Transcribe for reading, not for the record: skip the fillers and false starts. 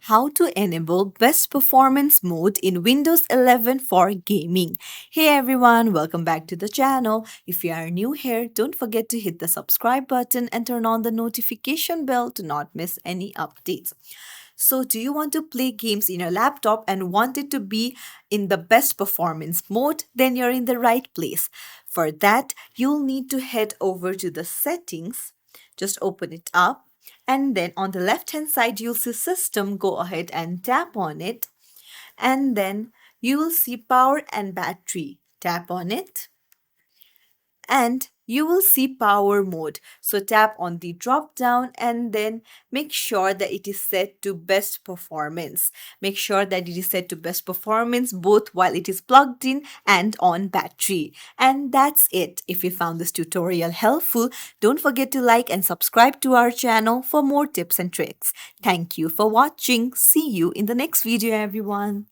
how to enable best performance mode in Windows 11 for gaming. Hey everyone, welcome back to the channel. If you are new here, don't forget to hit the subscribe button and turn on the notification bell to not miss any updates. So, do you want to play games in your laptop and want it to be in the best performance mode? Then you're in the right place. For that, you'll need to head over to the settings, just open it up, and then on the left hand side, you'll see system. Go ahead and tap on it, and then you will see power and battery. Tap on it and you will see power mode. So tap on the drop down and then make sure that it is set to best performance. Make sure that it is set to best performance both while it is plugged in and on battery. And that's it. If you found this tutorial helpful, don't forget to like and subscribe to our channel for more tips and tricks. Thank you for watching. See you in the next video, everyone.